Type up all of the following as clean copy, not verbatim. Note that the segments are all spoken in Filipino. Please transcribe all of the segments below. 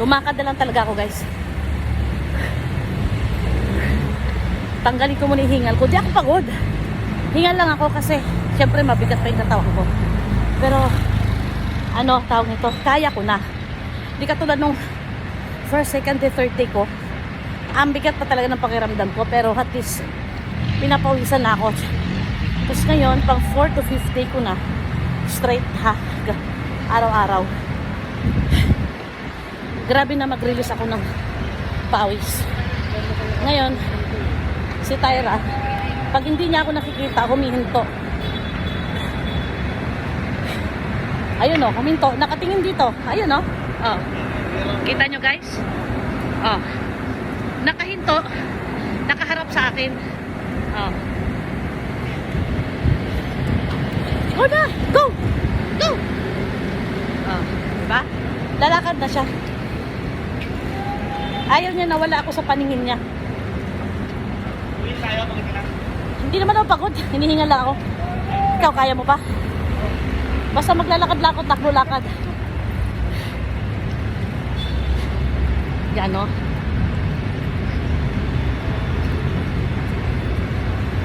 Lumakad na lang talaga ako, guys. Tanggalin ko muna yung hingal ko. Di ako pagod. Hingal lang ako kasi syempre mabigat pa yung katawan ko. Pero ano, tawag nito, kaya ko na. Di katulad nung first, second, third day ko. Ang bigat pa talaga ng pakiramdam ko. Pero at least pinapawisan na ako. Tapos ngayon, pang 4 to 5 day ko na. Straight ha. Araw-araw. Grabe na mag-release ako ng pawis. Ngayon, si Tyra, pag hindi niya ako nakikita, humihinto. Ayun o, huminto. Nakatingin dito. Ayun o. Oh. Kita nyo guys? Oh. Nakahinto. Nakaharap sa akin. Oh. Go na! Go! Go! Oh. Diba? Lalakad na siya. Ayaw niya, nawala ako sa paningin niya. Hindi naman ako pagod. Hinihingal lang ako. Ikaw, kaya mo pa? Basta maglalakad-lakad, takbo-lakad. Yan, no?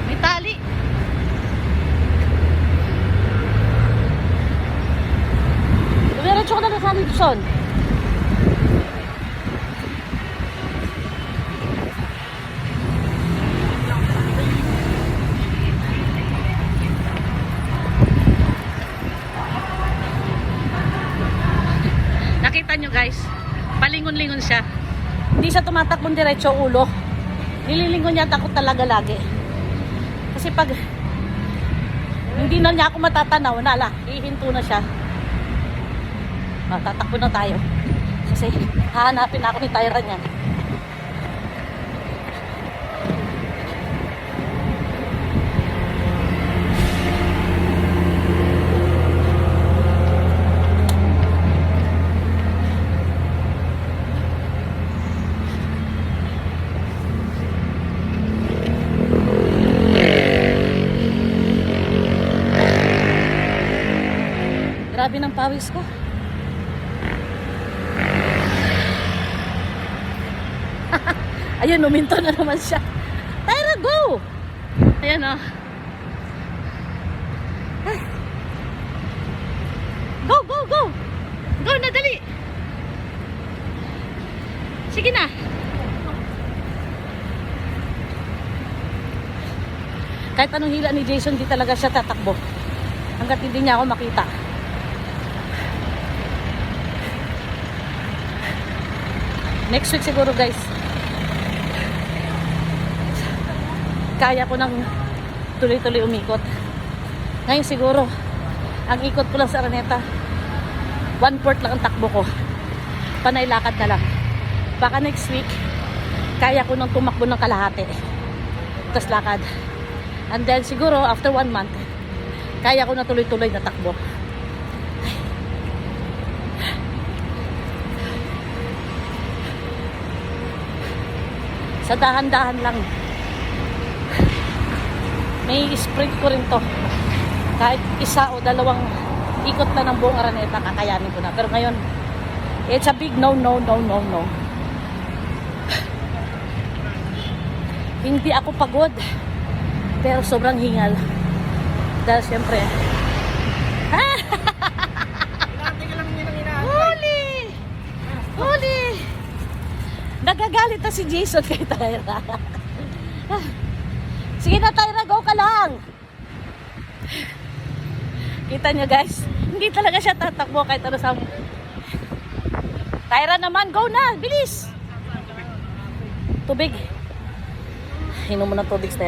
May tali. Dumiretso ko na sa Lipson. Nakita nyo guys, palingon-lingon siya. Hindi siya tumatakbong diretso ulo. Nililingon niya takot talaga lagi. Kasi pag hindi na niya ako matatanaw, nala, hihinto na siya. Tatakbo na tayo. Kasi hahanapin ako ni Tyra niya. Grabe ng pawis ko. Ayun, uminto na naman siya. Tyra, go! Ayan o. Go, go, go! Go na, dali! Sige na. Kahit anong hila ni Jason, di talaga siya tatakbo. Hanggat hindi niya ako makita. Next week siguro guys, kaya ko nang tuloy-tuloy umikot. Ngayon siguro, ang ikot ko lang sa Araneta, 1/4 lang ang takbo ko. Panay lakad na lang. Baka next week, kaya ko nang tumakbo ng kalahati. Tapos lakad. And then siguro, after 1 month, kaya ko na tuloy-tuloy na takbo. Sa dahan-dahan lang. May sprint ko rin to. Kahit isa o dalawang ikot na ng buong Araneta, kakayanin ko na. Pero ngayon, it's a big no, no, no, no, no. Hindi ako pagod. Pero sobrang hingal. Dahil siyempre, huli! Huli! Nagagalit na si Jason kay Tyra. Sige na Tyra, go ka lang. Kita nyo guys, hindi talaga siya tatakbo kahit ano sa... Tyra naman, go na, bilis. Tubig. Inom mo ng tubig, Tyra.